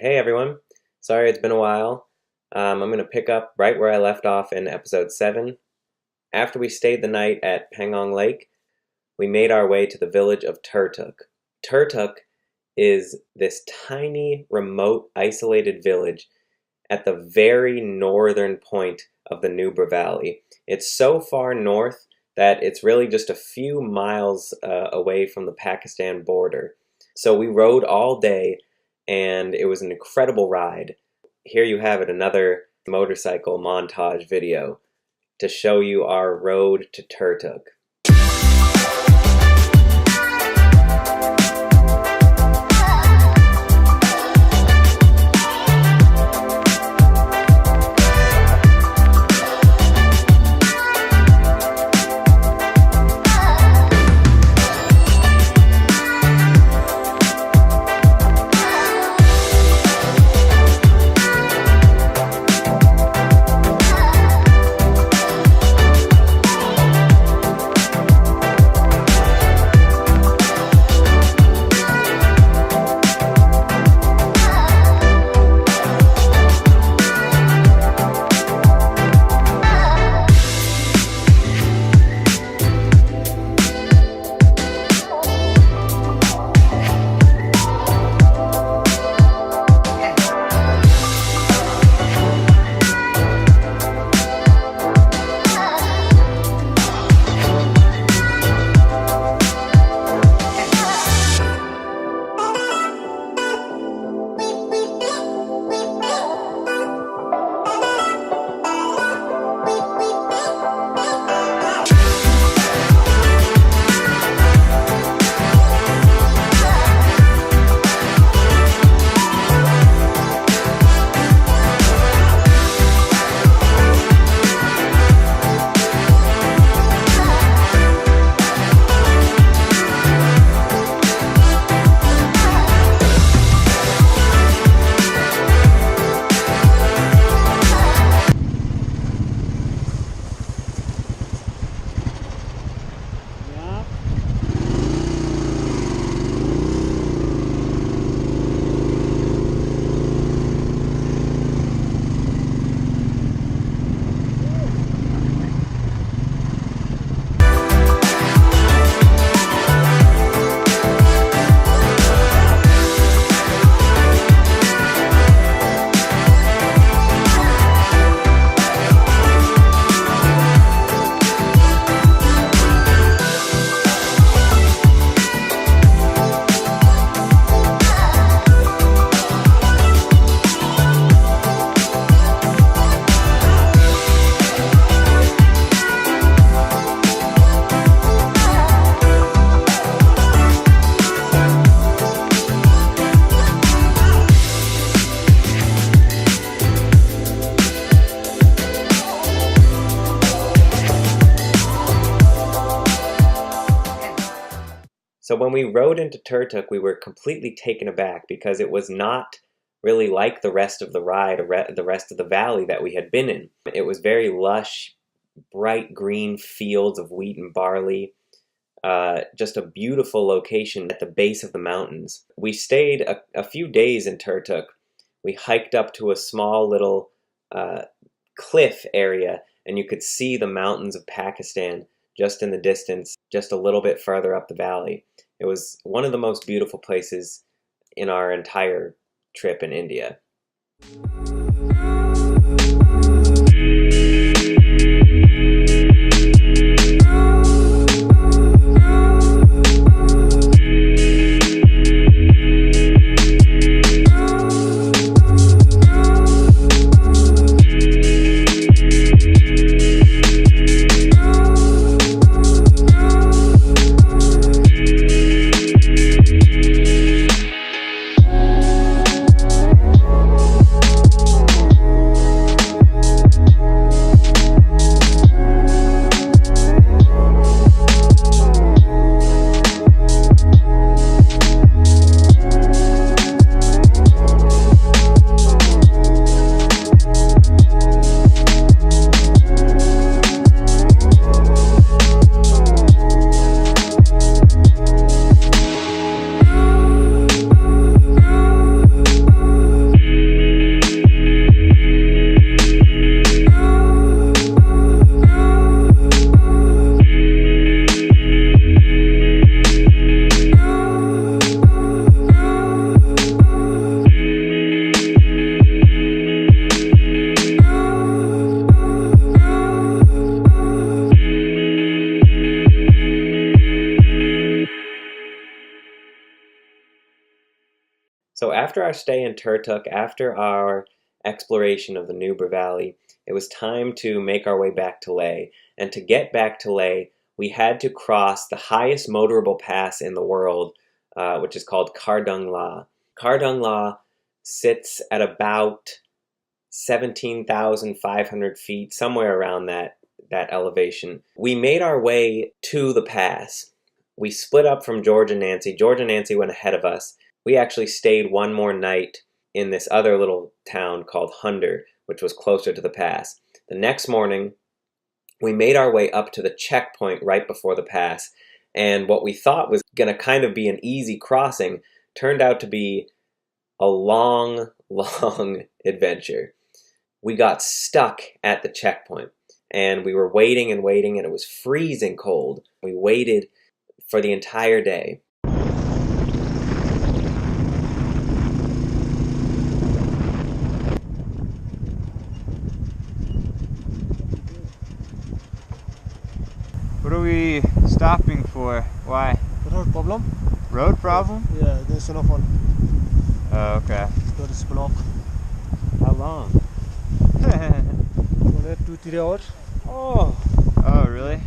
Hey everyone, sorry it's been a while. I'm going to pick up right where I left off in episode 7. After we stayed the night at Pangong Lake, we made our way to the village of Turtuk. Turtuk is this tiny, remote, isolated village at the very northern point of the Nubra Valley. It's so far north that it's really just a few miles away from the Pakistan border. So we rode all day, and it was an incredible ride. Here you have it, another motorcycle montage video to show you our road to Turtuk. So when we rode into Turtuk, we were completely taken aback because it was not really like the rest of the ride, the rest of the valley that we had been in. It was very lush, bright green fields of wheat and barley, just a beautiful location at the base of the mountains. We stayed a few days in Turtuk. We hiked up to a small little cliff area, and you could see the mountains of Pakistan just in the distance, just a little bit further up the valley. It was one of the most beautiful places in our entire trip in India. So after our stay in Turtuk, after our exploration of the Nubra Valley, it was time to make our way back to Leh. And to get back to Leh, we had to cross the highest motorable pass in the world, which is called Khardung La. Khardung La sits at about 17,500 feet, somewhere around that elevation. We made our way to the pass. We split up from George and Nancy. George and Nancy went ahead of us. We actually stayed one more night in this other little town called Hunder, which was closer to the pass. The next morning, we made our way up to the checkpoint right before the pass, and what we thought was going to kind of be an easy crossing turned out to be a long, long adventure. We got stuck at the checkpoint, and we were waiting and waiting, and it was freezing cold. We waited for the entire day. What are we stopping for? Why? Road problem? Road problem? Yeah, there's enough one. Oh, okay. Got this block. How long? 2-3 hours. Oh. Oh, really?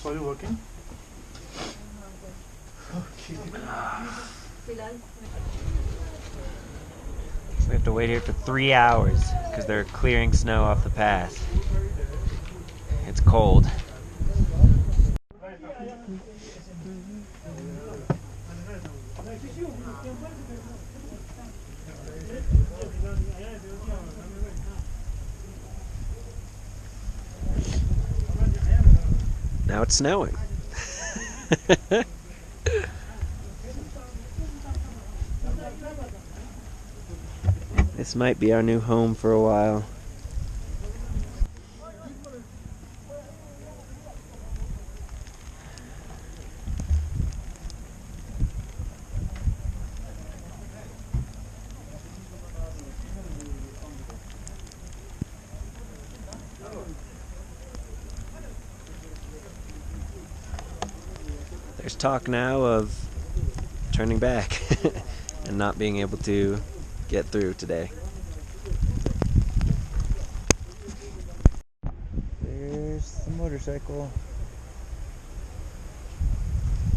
Are you working? So we have to wait here for 3 hours because they're clearing snow off the pass. It's cold. Now it's snowing. This might be our new home for a while. There's talk now of turning back and not being able to get through today. There's the motorcycle.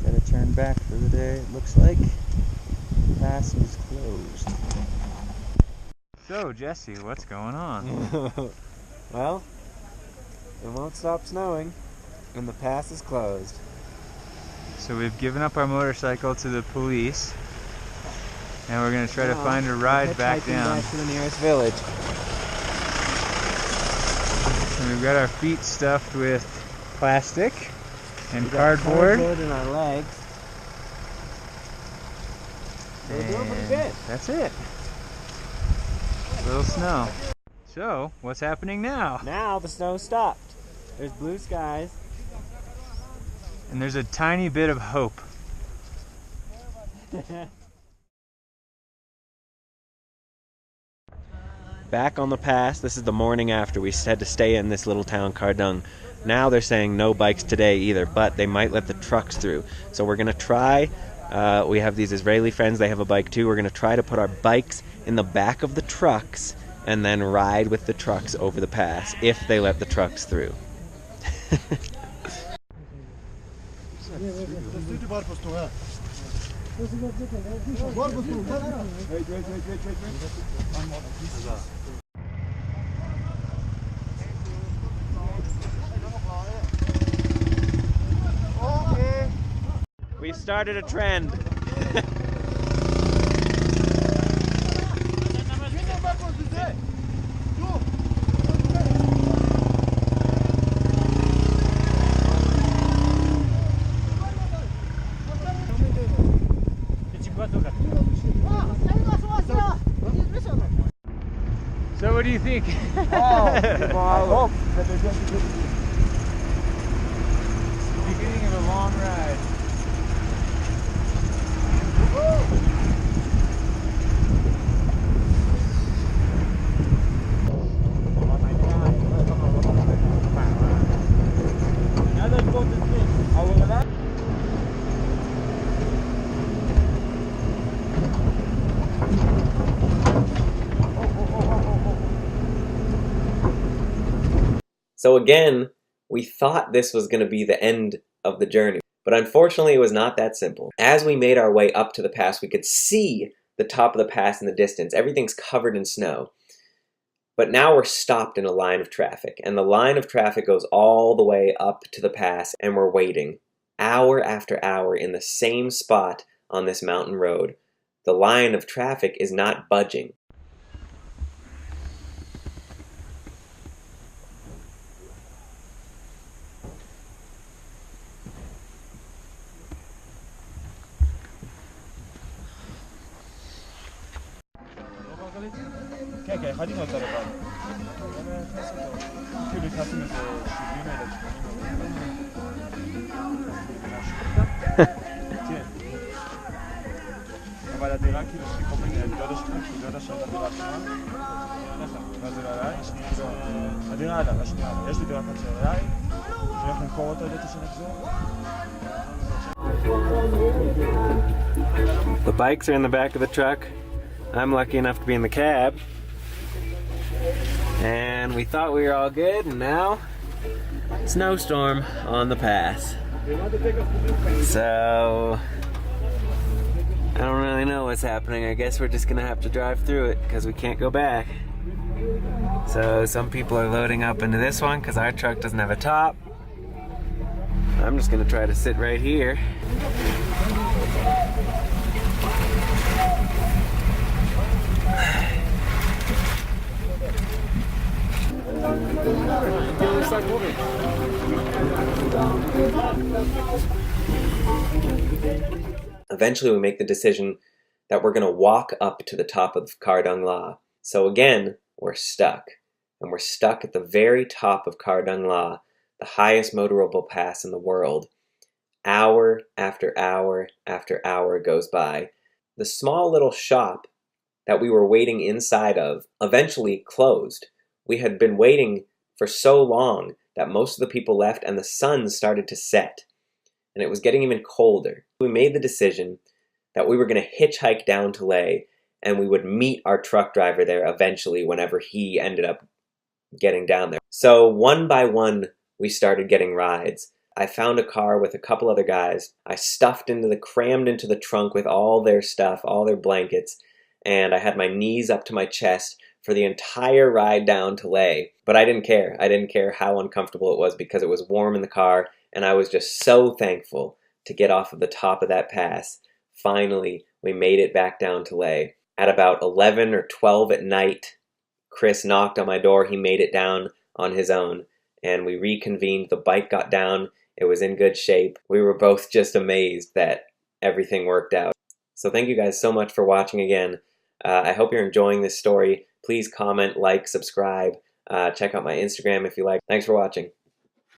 Gotta turn back for the day, it looks like. Pass is closed. So, Jesse, what's going on? Well, it won't stop snowing, and the pass is closed. So we've given up our motorcycle to the police, and we're going to try to find a ride back down. Back to the nearest village. And we've got our feet stuffed with plastic and cardboard. In our legs. We're doing pretty good. That's it. Little snow. So, what's happening now? Now the snow stopped. There's blue skies. And there's a tiny bit of hope. Back on the pass, this is the morning after we had to stay in this little town, Khardung. Now they're saying no bikes today either, but they might let the trucks through. So we're going to try, we have these Israeli friends, they have a bike too. We're going to try to put our bikes in the back of the trucks and then ride with the trucks over the pass, if they let the trucks through. We started a trend. So what do you think? I hope that they're going to get The beginning of a long ride. So again, we thought this was going to be the end of the journey, but unfortunately it was not that simple. As we made our way up to the pass, we could see the top of the pass in the distance. Everything's covered in snow. But now we're stopped in a line of traffic, and the line of traffic goes all the way up to the pass, and we're waiting hour after hour in the same spot on this mountain road. The line of traffic is not budging. כן, כן, אחד עם אותה לבד. כאילו נכנסים איזה 70,000 כן. אבל הדירה כאילו שלי כל מיני, דודה שלך, כי דודה של הדירה שלך. ואז זה לא עליי, הדירה עליו, השנייה. יש לי דירה אחת של עליי, שאנחנו נמכור אותה לדעתי שנחזור. The bikes are in the back of the truck. I'm lucky enough to be in the cab. And we thought we were all good, and now snowstorm on the pass. So I don't really know what's happening. I guess we're just gonna have to drive through it because we can't go back. So some people are loading up into this one because our truck doesn't have a top. I'm just gonna try to sit right here. Eventually we make the decision that we're going to walk up to the top of Khardung La. So again, we're stuck. And we're stuck at the very top of Khardung La, the highest motorable pass in the world. Hour after hour after hour goes by. The small little shop that we were waiting inside of eventually closed. We had been waiting for so long that most of the people left and the sun started to set. And it was getting even colder. We made the decision that we were going to hitchhike down to Leh and we would meet our truck driver there eventually whenever he ended up getting down there. So one by one, we started getting rides. I found a car with a couple other guys. I crammed into the trunk with all their stuff, all their blankets, and I had my knees up to my chest for the entire ride down to Leh. But I didn't care. I didn't care how uncomfortable it was because it was warm in the car, and I was just so thankful to get off of the top of that pass. Finally, we made it back down to Leh. At about 11 or 12 at night, Chris knocked on my door. He made it down on his own, and we reconvened. The bike got down. It was in good shape. We were both just amazed that everything worked out. So thank you guys so much for watching again. I hope you're enjoying this story. Please comment, like, subscribe. Check out my Instagram if you like. Thanks for watching.